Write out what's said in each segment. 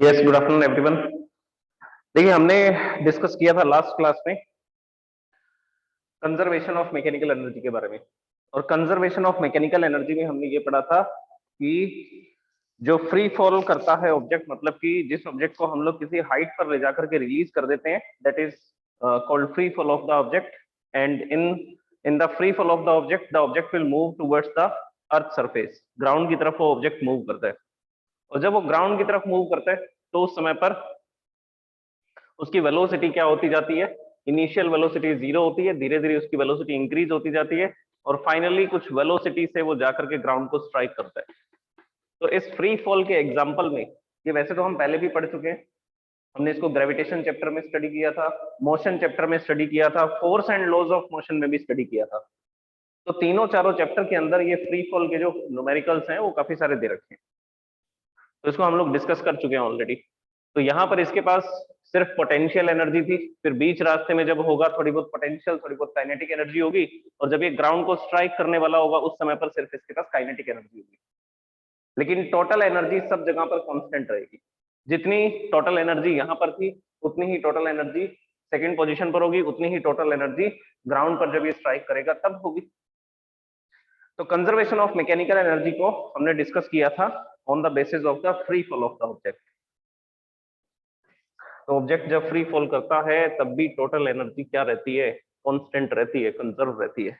Yes, good afternoon everyone. देखिए, हमने discuss किया था लास्ट क्लास में कंजर्वेशन ऑफ मैकेनिकल एनर्जी के बारे में। और कंजर्वेशन ऑफ मैकेनिकल एनर्जी में हमने ये पढ़ा था कि जो फ्री फॉल करता है ऑब्जेक्ट, मतलब कि जिस ऑब्जेक्ट को हम लोग किसी हाइट पर ले जाकर के रिलीज कर देते हैं, that is called free fall of the object. And in the free fall of the object will move towards the earth surface. Ground की तरफ वो ऑब्जेक्ट मूव करता है, और जब वो ग्राउंड की तरफ मूव करता है तो उस समय पर उसकी वेलोसिटी क्या होती जाती है? इनिशियल वेलोसिटी 0 होती है, धीरे धीरे उसकी वेलोसिटी इंक्रीज होती जाती है, और फाइनली कुछ वेलोसिटी से वो जाकर के ग्राउंड को स्ट्राइक करता है। तो इस फ्री फॉल के एग्जांपल में, ये वैसे तो हम पहले भी पढ़ चुके हैं, हमने इसको ग्रेविटेशन चैप्टर में स्टडी किया था, मोशन चैप्टर में स्टडी किया था, force and laws of motion में भी स्टडी किया था। तो तीनों चारों चैप्टर के अंदर ये फ्री फॉल के जो न्यूमेरिकल्स हैं वो काफी सारे दे रखे हैं, तो इसको हम लोग डिस्कस कर चुके हैं ऑलरेडी। तो यहाँ पर इसके पास सिर्फ पोटेंशियल एनर्जी थी, फिर बीच रास्ते में जब होगा थोड़ी बहुत पोटेंशियल, थोड़ी बहुत काइनेटिक एनर्जी होगी, और जब ये ग्राउंड को स्ट्राइक करने वाला होगा उस समय पर सिर्फ इसके पास काइनेटिक एनर्जी होगी। लेकिन टोटल एनर्जी सब जगह पर कांस्टेंट रहेगी। जितनी टोटल एनर्जी यहाँ पर थी उतनी ही टोटल एनर्जी सेकंड पोजीशन पर होगी, उतनी ही टोटल एनर्जी ग्राउंड पर जब ये स्ट्राइक करेगा तब होगी। तो कंजर्वेशन ऑफ मैकेनिकल एनर्जी को हमने डिस्कस किया था on the basis of the free fall of the object. तो ऑब्जेक्ट जब फ्री फॉल करता है तब भी टोटल एनर्जी क्या रहती है? कांस्टेंट रहती है, कंजर्व रहती है।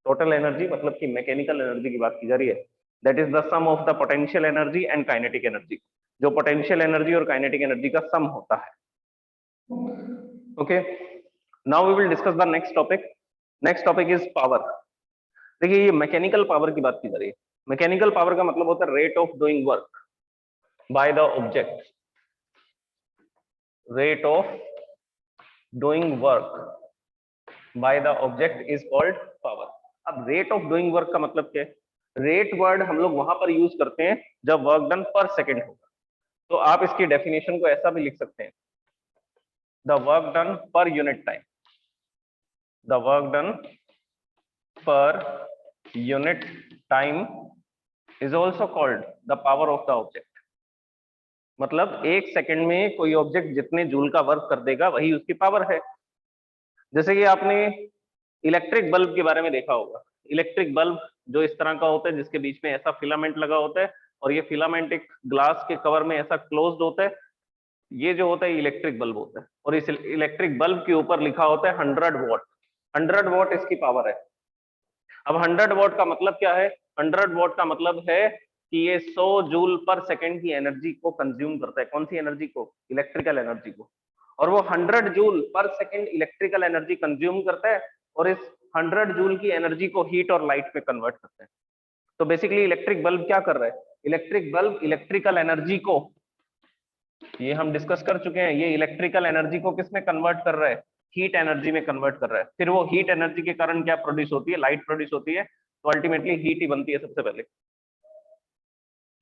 टोटल एनर्जी मतलब कि मैकेनिकल एनर्जी की बात की जा रही है, that is the sum of the potential energy and kinetic energy, जो पोटेंशियल एनर्जी और काइनेटिक एनर्जी का सम होता है। Okay, now we will discuss the next topic. Next topic is power. देखिए, ये मैकेनिकल पावर की बात की जा रही है। मैकेनिकल पावर का मतलब होता है rate of doing work by the object. Rate of doing work by the object is called power. अब रेट ऑफ डूइंग वर्क का मतलब क्या है? रेट वर्ड हम लोग वहां पर यूज करते हैं जब वर्क डन पर सेकेंड होगा। तो आप इसकी डेफिनेशन को ऐसा भी लिख सकते हैं, the work done per unit time. The work done per unit time is also called the power of the object. मतलब एक सेकंड में कोई ऑब्जेक्ट जितने जूल का वर्क कर देगा वही उसकी पावर है। जैसे कि आपने इलेक्ट्रिक बल्ब के बारे में देखा होगा। इलेक्ट्रिक बल्ब जो इस तरह का होता है, जिसके बीच में ऐसा फिलामेंट लगा होता है, और ये फिलामेंट एक ग्लास के कवर में ऐसा क्लोज्ड होता है, ये जो होता है इलेक्ट्रिक बल्ब होता है। और इस इलेक्ट्रिक बल्ब के ऊपर लिखा होता है 100 वॉट। 100 वॉट इसकी पावर है। अब 100 वॉट का मतलब क्या है? 100 वॉट का मतलब है कि ये 100 जूल पर सेकेंड की एनर्जी को कंज्यूम करता है। कौन सी एनर्जी को? इलेक्ट्रिकल एनर्जी को। और वो 100 जूल पर सेकेंड इलेक्ट्रिकल एनर्जी कंज्यूम करता है, और इस 100 जूल की एनर्जी को हीट और लाइट में कन्वर्ट करते हैं। तो बेसिकली इलेक्ट्रिक बल्ब क्या कर रहा है? इलेक्ट्रिक बल्ब इलेक्ट्रिकल एनर्जी को, ये हम डिस्कस कर चुके हैं, ये इलेक्ट्रिकल एनर्जी को किस में कन्वर्ट कर रहा है? हीट एनर्जी में कन्वर्ट कर रहा है। फिर वो हीट एनर्जी के कारण क्या प्रोड्यूस होती है? लाइट प्रोड्यूस होती है। तो अल्टीमेटली हीट ही बनती है सबसे पहले।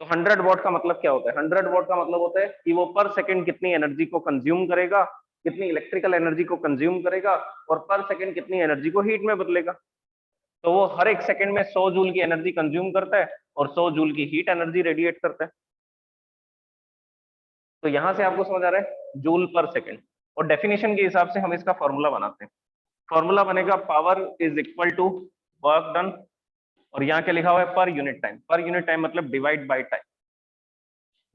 तो 100 वॉट का मतलब क्या होता है? 100 वॉट का मतलब होता है कि वो पर सेकंड कितनी एनर्जी को कंज्यूम करेगा, कितनी इलेक्ट्रिकल एनर्जी को कंज्यूम करेगा, और पर सेकंड कितनी एनर्जी को हीट में बदलेगा। तो वो हर एक सेकंड में 100 जूल की एनर्जी कंज्यूम करता है और 100 जूल की हीट एनर्जी रेडिएट करता है। तो यहां से आपको समझ आ रहा है जूल पर सेकंड। और डेफिनेशन के हिसाब से हम इसका फॉर्मूला बनाते हैं। फॉर्मूला बनेगा power is equal to work done, और यहाँ क्या लिखा हुआ है? Per unit time. Per unit time मतलब divide by time.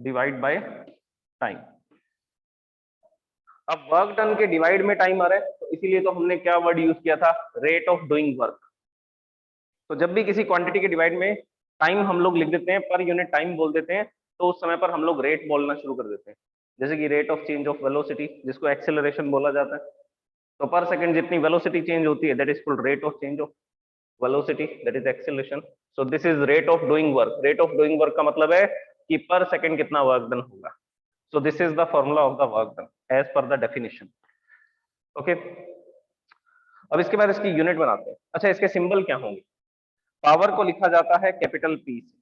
Divide by time. अब वर्क डन के डिवाइड में टाइम आ रहा है, तो इसीलिए तो हमने क्या वर्ड यूज किया था? Rate of doing work. तो जब भी किसी क्वांटिटी के डिवाइड में टाइम हम लोग लिख देते हैं, पर यूनिट टाइम बोल देते हैं, तो उस समय पर हम लोग रेट बोलना शुरू कर देते हैं। जैसे कि rate of change of velocity, जिसको एक्सेलरेशन बोला जाता है। तो पर सेकंड जितनी वेलोसिटी चेंज होती है, that is called rate of change of velocity, that is acceleration. So this is rate of doing work. Rate of doing work का मतलब है कि पर सेकंड कितना वर्क डन होगा। So this is the formula of the work done as per the definition. Okay, अब इसके बाद इसकी यूनिट बनाते हैं। अच्छा, इसके सिंबल क्या होंगे? पावर को लिखा जाता है कैपिटल पी से।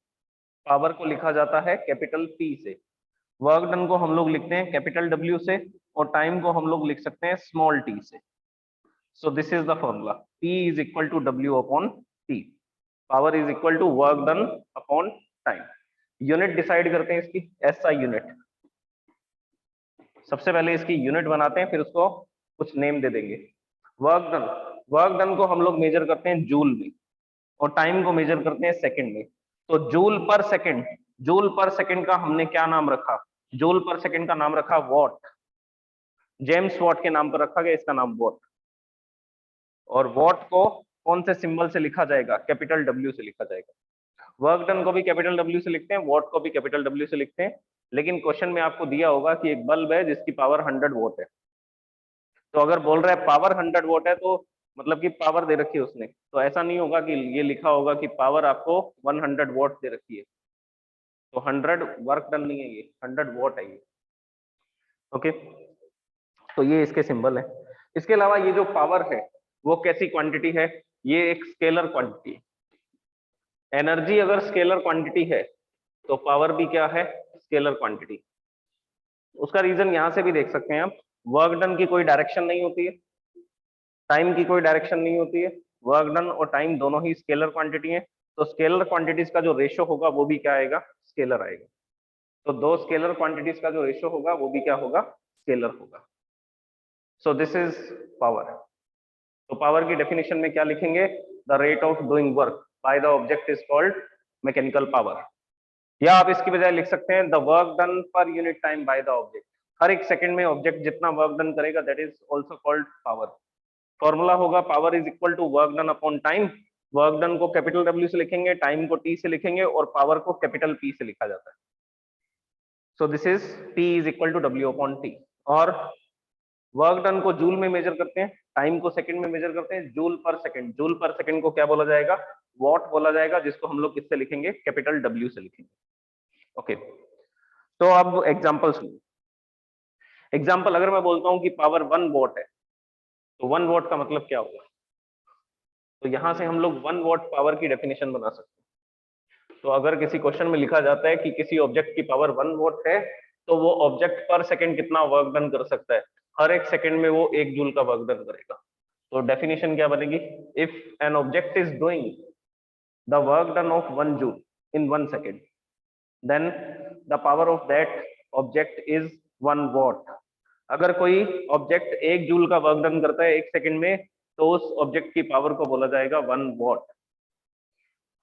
पावर को लिखा जाता है कैपिटल पी से। वर्क डन को हम लोग लिखते हैं कैपिटल डब्ल्यू से, और टाइम को हम लोग लिख सकते हैं स्मॉल टी से। So this is the formula, P is equal to W upon T। Power is equal to work done upon time. Unit decide करते हैं इसकी, SI यूनिट। सबसे पहले इसकी यूनिट बनाते हैं, फिर उसको कुछ नेम दे देंगे। वर्क डन, वर्क डन को हम लोग मेजर करते हैं जूल में, और टाइम को मेजर करते हैं सेकंड में। तो जूल पर सेकंड, जूल पर सेकंड का हमने क्या नाम रखा? जूल पर सेकंड का नाम रखा वॉट। जेम्स वॉट के नाम पर रखा गया इसका नाम वॉट। और वॉट को कौन से सिंबल से लिखा जाएगा? कैपिटल डब्ल्यू से लिखा जाएगा। वर्क डन को भी कैपिटल डब्ल्यू से लिखते हैं, वॉट को भी कैपिटल डब्ल्यू से लिखते हैं। लेकिन क्वेश्चन में आपको दिया होगा कि एक बल्ब है जिसकी पावर 100 वॉट है, तो अगर बोल रहा है पावर 100 वॉट है तो मतलब कि पावर दे रखी है उसने, तो ऐसा नहीं होगा कि ये लिखा होगा कि पावर आपको 100 वॉट दे रखी है। तो 100 वर्क डन नहीं है, ये 100 वॉट है ये। ओके, तो ये इसके सिंबल है। इसके अलावा ये जो पावर है वो कैसी क्वांटिटी है? ये एक स्केलर क्वांटिटी है। एनर्जी अगर स्केलर क्वांटिटी है तो पावर भी क्या है? Scalar quantity. उसका रीजन यहां से भी देख सकते हैं आप, वर्क डन की कोई डायरेक्शन नहीं होती है, टाइम की कोई डायरेक्शन नहीं होती है। वर्क डन और टाइम दोनों ही स्केलर क्वांटिटी है, तो स्केलर क्वांटिटीज का जो रेशो होगा वो भी क्या आएगा? स्केलर आएगा। तो दो स्केलर क्वांटिटीज का जो रेशो होगा वो भी क्या होगा? स्केलर होगा। So this is power. तो पावर की डेफिनेशन में क्या लिखेंगे? The rate of doing work by the object is called mechanical power. या आप इसकी बजाय लिख सकते हैं the work done per unit time by the object. हर एक सेकंड में ऑब्जेक्ट जितना वर्क डन करेगा that is also called power. Formula होगा power is equal to work done upon time. Work done को कैपिटल डब्ल्यू से लिखेंगे, time को टी से लिखेंगे, और पावर को कैपिटल पी से लिखा जाता है। So this is P is equal to W upon T. और वर्क डन को जूल में मेजर करते हैं, टाइम को सेकंड में मेजर करते हैं। जूल पर सेकंड, जूल पर सेकंड को क्या बोला जाएगा? वॉट बोला जाएगा, जिसको हम लोग किससे लिखेंगे? कैपिटल डब्ल्यू से लिखेंगे। ओके, तो अब एग्जांपल सुनिए। एग्जांपल अगर मैं बोलता हूं कि पावर 1 वॉट है, तो 1 वॉट का मतलब क्या होगा? तो यहां से हम लोग 1 वॉट पावर की डेफिनेशन बना सकते हैं। तो अगर किसी क्वेश्चन में लिखा जाता है कि किसी ऑब्जेक्ट की पावर 1 वॉट है, तो वो ऑब्जेक्ट पर सेकंड कितना वर्क डन कर सकता है? हर एक सेकंड में वो 1 जूल का वर्क डन करेगा। तो डेफिनेशन क्या बनेगी? If an object is doing the work done of 1 joule in 1 second, then the power of that object is 1 watt. अगर कोई ऑब्जेक्ट 1 जूल का वर्क डन करता है 1 सेकंड में, तो उस ऑब्जेक्ट की पावर को बोला जाएगा 1 वॉट।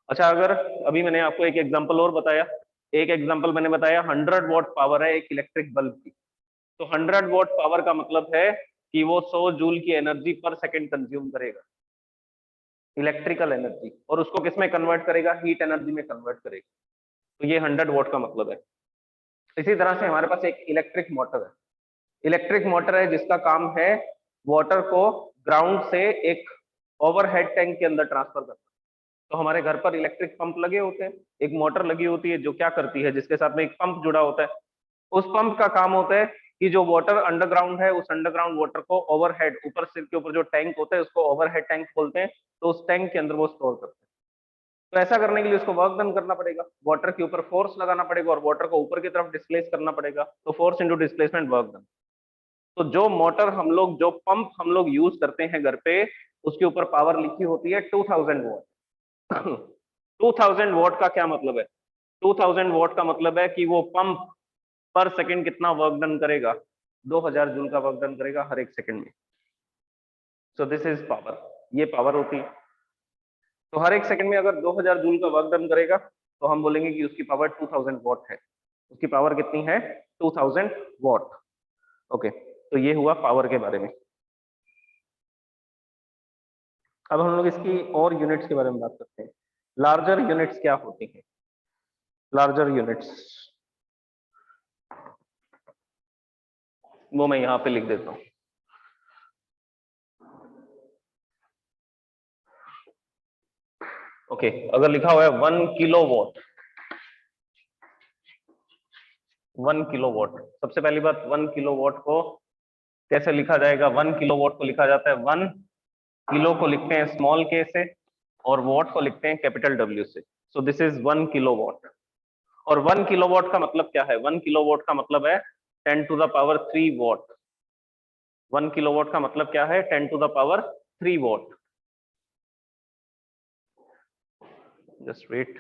अच्छा, अगर अभी मैंने आपको एक एग्जांपल और बताया, एक एग्जांपल मैंने बताया 100 वॉट पावर है एक इलेक्ट्रिक बल्ब की। तो 100 वॉट पावर का मतलब है कि वो 100 जूल की एनर्जी पर सेकंड कंज्यूम करेगा, इलेक्ट्रिकल एनर्जी, और उसको किस में कन्वर्ट करेगा? हीट एनर्जी में कन्वर्ट करेगा। तो ये 100 वॉट का मतलब है। इसी तरह से हमारे पास एक इलेक्ट्रिक मोटर है। इलेक्ट्रिक मोटर है जिसका काम है वाटर को ग्राउंड से एक ओवरहेड टैंक के अंदर ट्रांसफर करना। तो हमारे घर पर इलेक्ट्रिक पंप लगे होते हैं, एक मोटर लगी होती है जो क्या करती है, जिसके साथ में एक पंप जुड़ा होता है। उस पंप का काम होता है कि जो वाटर अंडरग्राउंड है, उस अंडरग्राउंड वाटर को ओवरहेड, ऊपर सिर के ऊपर जो टैंक होता है उसको ओवरहेड टैंक बोलते हैं, तो उस टैंक के अंदर वो स्टोर करते हैं। तो ऐसा करने के लिए उसको वर्क डन करना पड़ेगा, वाटर के ऊपर फोर्स लगाना पड़ेगा और वाटर को ऊपर की तरफ डिस्प्लेस करना पड़ेगा। तो force into displacement, work done. तो जो मोटर हम लोग, जो पंप हम लोग यूज करते हैं घर पे, उसके ऊपर पावर लिखी होती है 2000 वॉट। 2000 वॉट का क्या मतलब है? 2000 वॉट का मतलब है कि वो पंप पर सेकंड कितना वर्क डन करेगा? 2000 जूल का वर्क डन करेगा हर एक सेकंड में। सो दिस इज पावर, ये पावर होती है। तो हर एक सेकंड में अगर 2000 जूल का वर्क डन करेगा तो हम बोलेंगे कि उसकी पावर 2000 वॉट है। उसकी पावर कितनी है? 2000 वॉट। ओके, तो ये हुआ पावर के बारे में। अब हम लोग इसकी और यूनिट्स के बारे में बात करते हैं। लार्जर यूनिट्स क्या होती हैं? लार्जर यूनिट्स वो मैं यहां पे लिख देता हूं। ओके, अगर लिखा हुआ है 1 किलो वॉट, 1 किलो वॉट, सबसे पहली बात 1 किलो वॉट को कैसे लिखा जाएगा? 1 किलो वॉट को लिखा जाता है 1 किलो को लिखते हैं स्मॉल के से, और वॉट को लिखते हैं कैपिटल डब्ल्यू से। So this is 1 kilo what. और 1 किलो वॉट का मतलब क्या है? 1 किलो वॉट का मतलब है 10 to the power 3 watt. 1 kilo watt का मतलब क्या है? 10 to the power 3 watt. Just wait.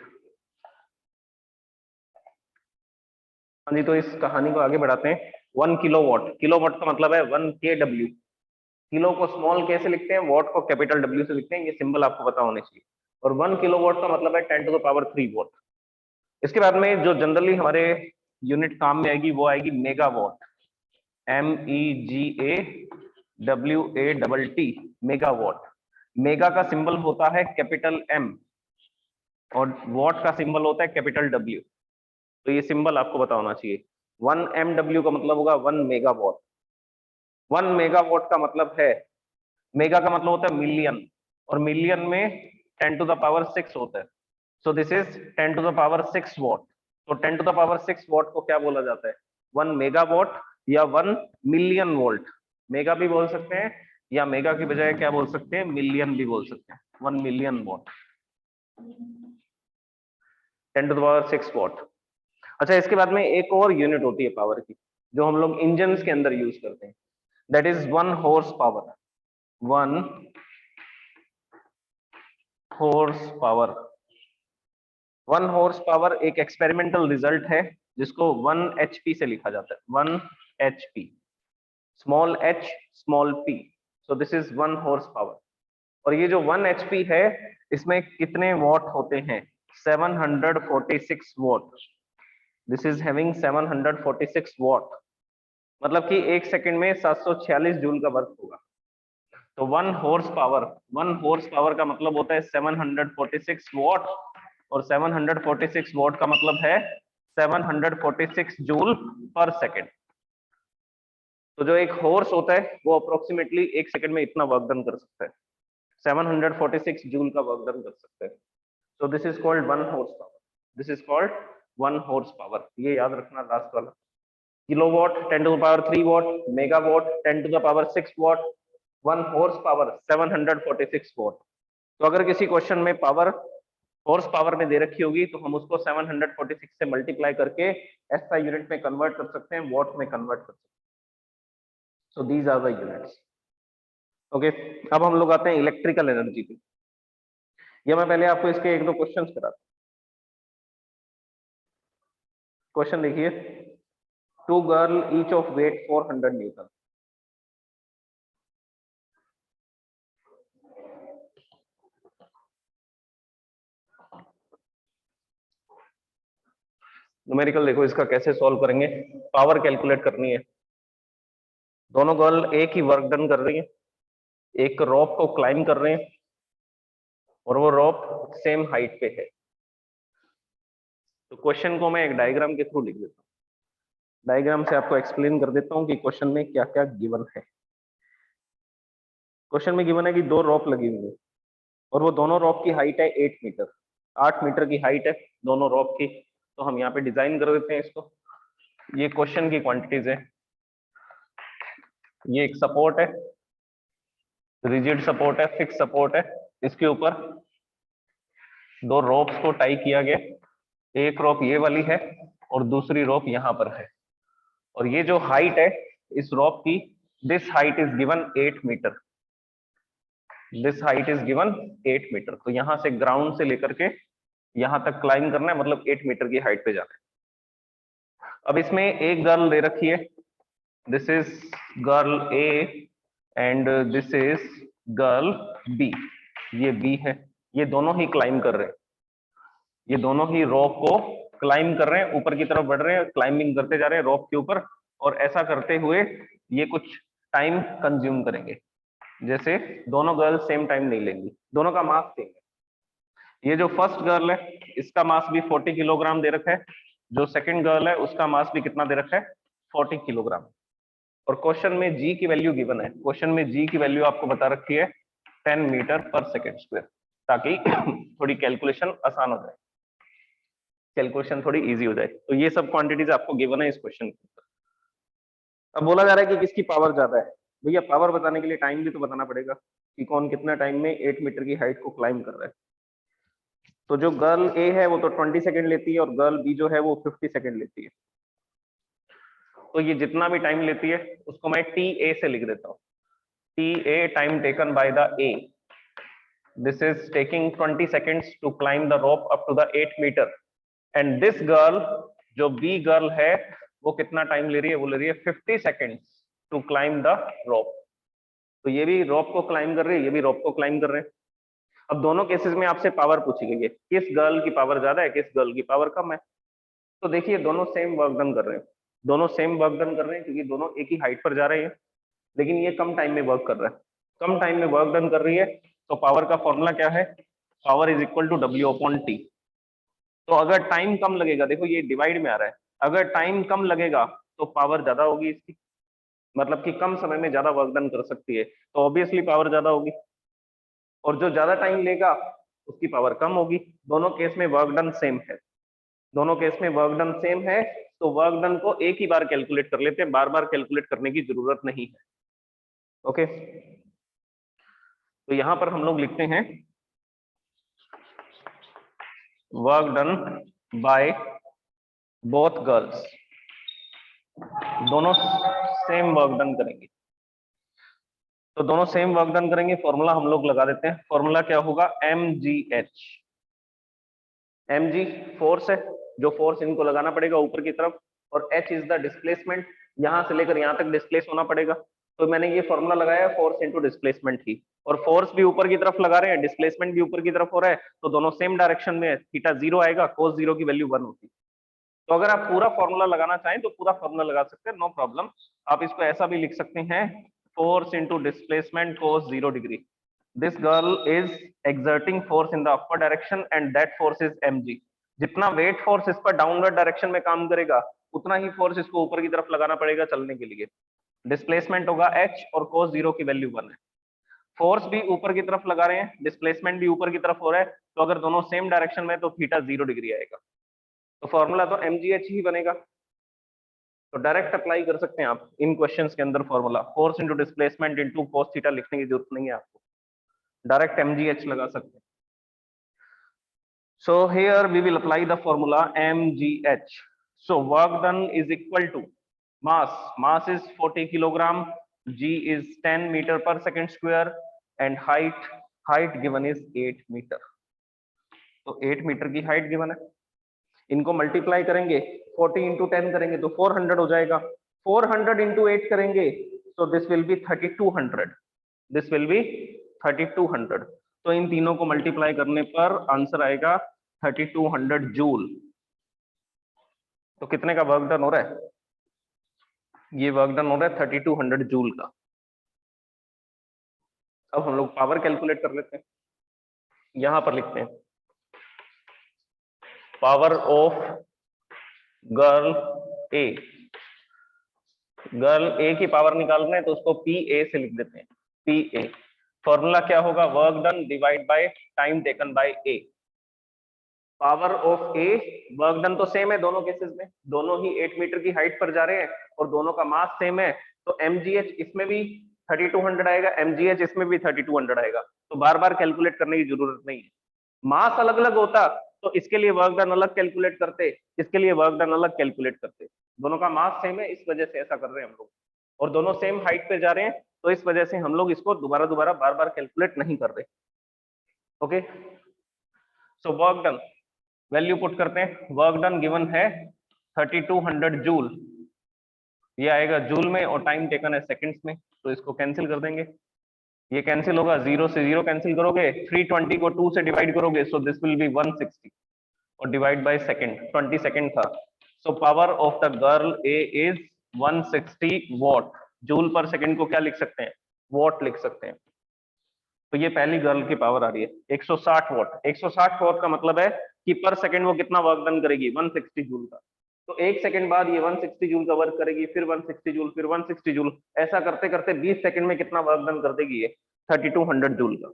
हाँ जी, तो इस कहानी को आगे बढ़ाते हैं। 1 किलोवाट, किलोवाट का मतलब है 1 kW। किलो को स्मॉल के से लिखते हैं, वॉट को कैपिटल डब्ल्यू से लिखते हैं, ये सिंबल आपको पता होने चाहिए। और 1 किलोवाट का मतलब है 10 टू द पावर 3 वॉट। इसके बाद में जो जनरली हमारे यूनिट काम में आएगी वो आएगी मेगावाट, MEGAWATT, मेगावाट। मेगा का सिंबल होता है कैपिटल M और वॉट का सिंबल होता है कैपिटल W। तो ये सिंबल आपको पता होना चाहिए। 1 MW का मतलब होगा 1 मेगावाट। 1 मेगावाट का मतलब है, मेगा का मतलब होता है मिलियन, और मिलियन में 10 टू द पावर 6 होता है। So this is 10 to the power 6 watt. तो 10 टू द पावर 6 वॉट को क्या बोला जाता है? 1 मेगावाट या 1 मिलियन वोल्ट। मेगा भी बोल सकते हैं या मेगा की बजाय क्या बोल सकते हैं, मिलियन भी बोल सकते हैं। 1 million watt, 10 to the power 6 watt. अच्छा, इसके बाद में एक और यूनिट होती है पावर की, जो हम लोग इंजन के अंदर यूज करते हैं, that is 1 horse power. 1 horse power. 1 horse power एक एक्सपेरिमेंटल रिजल्ट है जिसको 1 HP से लिखा जाता है। 1 HP, small h small p। So this is 1 horse power. और ये जो 1 HP है, इसमें कितने वॉट होते हैं? 746 what. This is having 746 what, मतलब कि एक सेकंड में 746 जूल का वर्क होगा। तो 1 हॉर्स पावर, 1 हॉर्स पावर का मतलब होता है 746 वॉट, और 746 वॉट का मतलब है 746 जूल पर सेकेंड। तो जो एक हॉर्स होता है वो अप्रोक्सीमेटली एक सेकंड में इतना वर्क डन कर सकता है, 746 जूल का वर्क डन कर सकता है। So this is called 1 horse power. This is called 1 horse power. ये याद रखना लास्ट वाला। Kilowatt 10 to the power 3 watt, megawatt 10 to the power 6 watt, 1 horse power 746 watt. तो अगर किसी क्वेश्चन में पावर हॉर्स पावर में दे रखी होगी तो हम उसको 746 से मल्टीप्लाई करके SI यूनिट में कन्वर्ट कर सकते हैं, वॉट में कन्वर्ट कर सकते हैं। So these are the units. Okay, अब हम लोग आते हैं इलेक्ट्रिकल एनर्जी पे। या मैं पहले आपको इसके एक दो क्वेश्चन कराता हूं। क्वेश्चन देखिए, two girl each of weight 400 newton. Numerical देखो इसका कैसे सॉल्व करेंगे। पावर कैलकुलेट करनी है। दोनों गर्ल एक ही वर्क डन कर रही है, एक रॉप को क्लाइम कर रहे हैं और वो रॉप सेम हाइट पे है। तो क्वेश्चन को मैं एक डायग्राम के थ्रू लिख देता हूँ। डायग्राम से आपको एक्सप्लेन कर देता हूँ कि क्वेश्चन में क्या क्या गिवन है। क्वेश्चन में गिवन है कि दो रॉप लगी हुई है और वो दोनों रॉप की हाइट है 8 मीटर। 8 मीटर की हाइट है दोनों रॉप की। तो हम यहाँ पे डिजाइन कर देते हैं इसको। ये क्वेश्चन की क्वांटिटीज है। ये एक सपोर्ट है, रिजिड सपोर्ट है, फिक्स सपोर्ट है। इसके ऊपर दो रोप्स को टाई किया गया। एक रोप ये वाली है और दूसरी रोप यहाँ पर है। और ये जो हाइट है इस रोप की, this height is given 8 metre. This height is given 8 metre. तो यहां से ग्राउंड से लेकर के यहां तक क्लाइम करना है, मतलब 8 मीटर की हाइट पे जाना है। अब इसमें एक गर्ल दे रखी है, this is girl A and this is girl B. ये बी है, ये दोनों ही क्लाइम कर रहे हैं। ये दोनों ही रॉप को क्लाइम कर रहे हैं, ऊपर की तरफ बढ़ रहे हैं, क्लाइंबिंग करते जा रहे हैं रॉप के ऊपर। और ऐसा करते हुए ये कुछ टाइम कंज्यूम करेंगे। जैसे दोनों गर्ल सेम टाइम नहीं लेंगी, दोनों का मास सेम है। ये जो फर्स्ट गर्ल है इसका मास भी 40 किलोग्राम दे रखा है। जो सेकंड गर्ल है उसका मास भी कितना दे रखा है? 40 किलोग्राम। और क्वेश्चन में जी की वैल्यू गिवन है। क्वेश्चन में जी की वैल्यू आपको बता रखी है 10 मीटर पर सेकेंड स्क्वायर, ताकि थोड़ी कैलकुलेशन आसान हो जाए, कैलकुलेशन थोड़ी इजी हो जाए। तो ये सब क्वांटिटीज आपको गिवन है इस क्वेश्चन के ऊपर। अब बोला जा रहा है कि किसकी पावर ज्यादा है। भैया पावर बताने के लिए टाइम भी तो बताना पड़ेगा कि कौन कितना टाइम में 8 मीटर की हाइट को क्लाइम कर रहा है। तो जो गर्ल ए है वो तो 20 सेकंड लेती है और गर्ल बी जो है वो 50 सेकंड लेती है। तो ये जितना भी टाइम लेती है उसको मैं टी ए से लिख देता हूँ। T A, time taken by the A. This is taking 20 seconds to climb the rope up to the 8 meter, and this girl, जो बी गर्ल है, वो कितना टाइम ले रही है, वो ले रही है 50 seconds to climb the rope. तो ये भी रोप को क्लाइम कर रही है, ये भी रोप को क्लाइम कर रहे हैं। अब दोनों केसेस में आपसे पावर पूछी गई है, किस गर्ल की पावर ज्यादा है, किस गर्ल की पावर कम है। तो देखिए दोनों सेम वर्क डन कर रहे हैं, दोनों सेम वर्क डन कर रहे हैं क्योंकि दोनों एक ही हाइट पर जा रहे हैं, लेकिन ये कम टाइम में वर्क कर रहा है, कम टाइम में वर्क डन कर रही है। तो पावर का फॉर्मूला क्या है, power is equal to W upon T. तो अगर टाइम कम लगेगा, देखो ये डिवाइड में आ रहा है, अगर टाइम कम लगेगा तो पावर ज्यादा होगी इसकी, मतलब कि कम समय में ज्यादा वर्क डन कर सकती है, तो ऑब्वियसली पावर ज्यादा होगी। और जो ज्यादा टाइम लेगा उसकी पावर कम होगी। दोनों केस में वर्क डन सेम है, दोनों केस में वर्क डन सेम है। तो वर्क डन को एक ही बार कैलकुलेट कर लेते हैं, बार बार कैलकुलेट करने की जरूरत नहीं है। ओके, तो यहां पर हम लोग लिखते हैं work done by both girls, दोनों सेम वर्क डन करेंगे। तो दोनों सेम वर्क डन करेंगे, फॉर्मूला हम लोग लगा देते हैं। फॉर्मूला क्या होगा, mgh। mg फोर्स है, जो फोर्स इनको लगाना पड़ेगा ऊपर की तरफ, और h इज द डिस्प्लेसमेंट, यहां से लेकर यहां तक डिस्प्लेस होना पड़ेगा। तो मैंने ये फॉर्मूला लगाया है फोर्स इंटू डिस्प्लेसमेंट ही, और फोर्स भी ऊपर की तरफ लगा रहे हैं, डिस्प्लेसमेंट भी ऊपर की तरफ हो रहा है, तो दोनों सेम डायरेक्शन में है। थीटा 0 आएगा, कोस 0 की वैल्यू 1 होती है। तो अगर आप पूरा फॉर्मूला लगाना चाहें तो पूरा फॉर्मूला लगा सकते हैं, नो प्रॉब्लम। आप इसको ऐसा भी लिख सकते हैं, force into displacement cos 0 degree. This girl is exerting force in the upward direction and that force is mg। जितना वेट फोर्स इस पर डाउनवर्ड डायरेक्शन में काम करेगा, उतना ही फोर्स इसको ऊपर की तरफ लगाना पड़ेगा चलने के लिए। डिस्प्लेसमेंट होगा h और cos 0 की वैल्यू 1 है। फोर्स भी ऊपर की तरफ लगा रहे हैं, डिस्प्लेसमेंट भी ऊपर की तरफ हो रहा है, तो अगर दोनों सेम डायरेक्शन में है तो थीटा 0 डिग्री आएगा। तो फॉर्मूला तो mgh ही बनेगा। तो डायरेक्ट अप्लाई कर सकते हैं आप इन क्वेश्चंस के अंदर formula, force into displacement into cos theta लिखने की जरूरत नहीं है आपको, डायरेक्ट mgh लगा सकते हैं। So here we will apply the formula mgh. So work done is equal to mass, mass is 40 kilogram, g is 10 meter per second square, and height given is 8 meter। तो 8 metre की height given है, इनको multiply करेंगे, 40 into 10 करेंगे तो 400 हो जाएगा, 400 into 8 करेंगे तो this will be 3200, this will be 3200। तो इन तीनों को मल्टीप्लाई करने पर आंसर आएगा 3200 जूल। तो कितने का वर्क डन हो रहा है, ये वर्क डन हो रहा है 3200 जूल का। अब हम लोग पावर कैलकुलेट कर लेते हैं, यहां पर लिखते हैं power of girl A. Girl A की पावर निकालना है तो उसको पी ए से लिख देते हैं, पी ए। फॉर्मूला क्या होगा, work done divide by time taken bye A. Power of A, work done तो सेम है दोनों केसेस में, दोनों ही 8 मीटर की हाइट पर जा रहे हैं और दोनों का मास सेम है, तो mgh इसमें भी 3200 आएगा, mgh इसमें भी 3200 आएगा। तो बार बार कैलकुलेट करने की जरूरत नहीं है। मास अलग अलग होता तो इसके लिए वर्क डन अलग कैलकुलेट करते, इसके लिए वर्क डन अलग कैलकुलेट करते। दोनों का मास सेम है, इस वजह से ऐसा कर रहे हैं हम लोग, और दोनों सेम हाइट पे जा रहे हैं, तो इस वजह से हम लोग इसको दोबारा दोबारा बार बार कैलकुलेट नहीं कर रहे। Okay, so work done value put करते हैं, वर्क डन गिवन है 3200 जूल, ये आएगा जूल में, और टाइम टेकन है सेकंड्स में, तो इसको कैंसिल कर देंगे, ये कैंसिल होगा, 0 से 0 कैंसिल करोगे, 320 को 2 से डिवाइड करोगे, सो दिस विल बी 160, और डिवाइड बाय सेकंड, 20 सेकंड था। सो power of the girl A is 160 what. Joule पर सेकंड को क्या लिख सकते हैं, वॉट लिख सकते हैं। तो ये पहली गर्ल की पावर आ रही है 160 वॉट। 160 वॉट का मतलब है कि पर सेकंड वो कितना वर्क डन करेगी, 160 जूल का। तो एक सेकंड बाद ये 160 जूल का वर्क करेगी, फिर 160 जूल, फिर 160 जूल, ऐसा करते करते 20 सेकंड में कितना वर्क डन कर देगी ये, 3200 जूल का।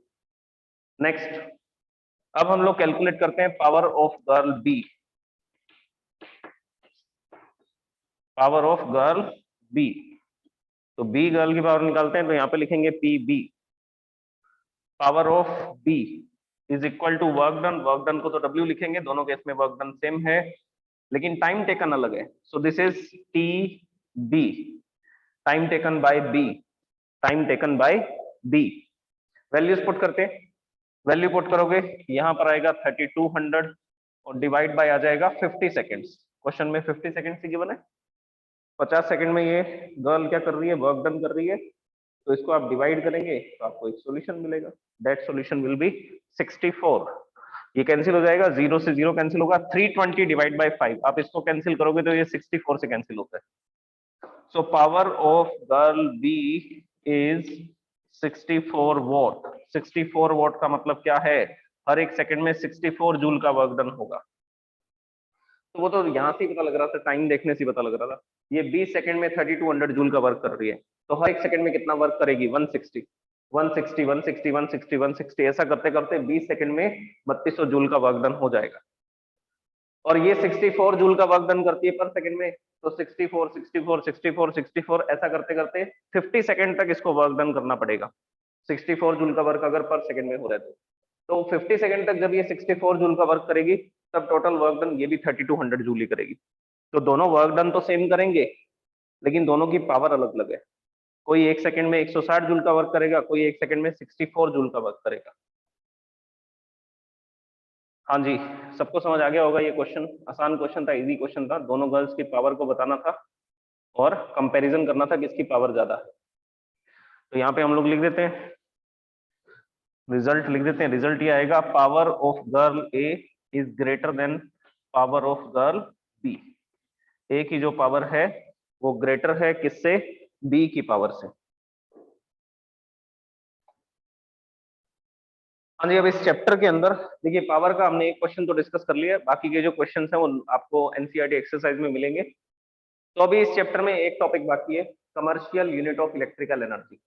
नेक्स्ट, अब हम लोग कैलकुलेट करते हैं power of girl B. Power of girl B, तो बी गर्ल की पावर निकालते हैं, तो यहाँ पे लिखेंगे P B. Power of B is equal to work done, work done को तो W लिखेंगे, दोनों केस में वर्क डन सेम है, लेकिन टाइम टेकन अलग है। So this is T B, time taken by B, time taken by B. Values put करते हैं, वैल्यू पुट करोगे, यहां पर आएगा 3200 और डिवाइड बाय आ जाएगा 50 सेकेंड्स। क्वेश्चन में 50 सेकेंड्स ही गिवन है, 50 सेकंड में ये गर्ल क्या कर रही है, वर्क डन कर रही है, तो इसको आप डिवाइड करेंगे तो आपको एक सॉल्यूशन मिलेगा। That solution will be 64। ये कैंसिल हो जाएगा, 0 से 0 कैंसिल होगा, 320 डिवाइड बाय 5, आप इसको कैंसिल करोगे तो ये 64 से कैंसिल होता है। So power of girl B is 64 watt. 64 watt का मतलब क्या है, हर एक सेकंड में 64 जूल का वर्क डन होगा। तो वो तो यहाँ से ही पता लग रहा था, टाइम देखने से पता लग रहा था। ये 20 सेकंड में 3200 जूल का वर्क कर रही है, तो हर एक सेकंड में कितना वर्क करेगी, 160 160 160 160 160, ऐसा करते करते 20 सेकंड में 3200 जूल का वर्क डन हो जाएगा। और ये 64 जूल का वर्क डन करती है पर सेकंड में, तो 64 64 64 64 ऐसा करते करते 50 सेकंड तक इसको वर्क डन करना पड़ेगा। 64 जूल का वर्क अगर पर सेकंड में हो रहा है तो 50 सेकंड तक जब ये 64 जूल का वर्क करेगी, तब टोटल वर्क डन ये भी 3200 जूल ही करेगी। तो दोनों वर्क डन तो सेम करेंगे, लेकिन दोनों की पावर अलग अलग है। कोई एक सेकंड में 160 जूल का वर्क करेगा, कोई एक सेकंड में 64 जूल का वर्क करेगा। हाँ जी, सबको समझ आ गया होगा। ये क्वेश्चन आसान क्वेश्चन था, इजी क्वेश्चन था। दोनों गर्ल्स की पावर को बताना था और कंपैरिजन करना था किसकी पावर ज्यादा है। तो यहाँ पे हम लोग लिख देते हैं, रिजल्ट लिख देते हैं। रिजल्ट ये आएगा, power of girl A is greater than power of girl B. A की जो पावर है वो ग्रेटर है किससे, बी की पावर से। हाँ जी, अब इस चैप्टर के अंदर देखिए, पावर का हमने एक क्वेश्चन तो डिस्कस कर लिया, बाकी के जो क्वेश्चंस हैं वो आपको एनसीईआरटी एक्सरसाइज में मिलेंगे। तो अभी इस चैप्टर में एक टॉपिक बाकी है, commercial unit of electrical energy.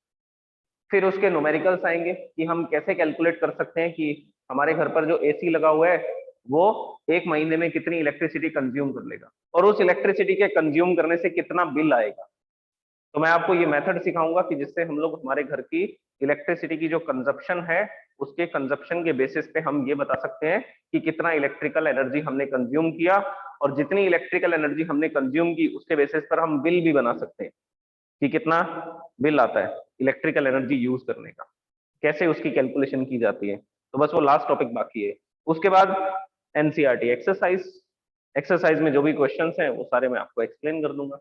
फिर उसके न्यूमेरिकल्स आएंगे कि हम कैसे कैलकुलेट कर सकते हैं कि हमारे घर पर जो एसी लगा हुआ है वो एक महीने में कितनी इलेक्ट्रिसिटी कंज्यूम कर लेगा, और उस इलेक्ट्रिसिटी के कंज्यूम करने से कितना बिल आएगा। तो मैं आपको ये मेथड सिखाऊंगा कि जिससे हम लोग हमारे घर की इलेक्ट्रिसिटी की जो कंजप्शन है, उसके कंजप्शन के बेसिस पे हम ये बता सकते हैं कि कितना इलेक्ट्रिकल एनर्जी हमने कंज्यूम किया, और जितनी इलेक्ट्रिकल एनर्जी हमने कंज्यूम की उसके बेसिस पर हम बिल भी बना सकते हैं कि कितना बिल आता है इलेक्ट्रिकल एनर्जी यूज करने का, कैसे उसकी कैलकुलेशन की जाती है। तो बस वो लास्ट टॉपिक बाकी है। उसके बाद एनसीईआरटी एक्सरसाइज, एक्सरसाइज में जो भी क्वेश्चंस हैं वो सारे मैं आपको एक्सप्लेन कर दूंगा।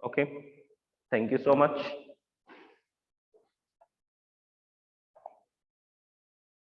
Okay, thank you so much.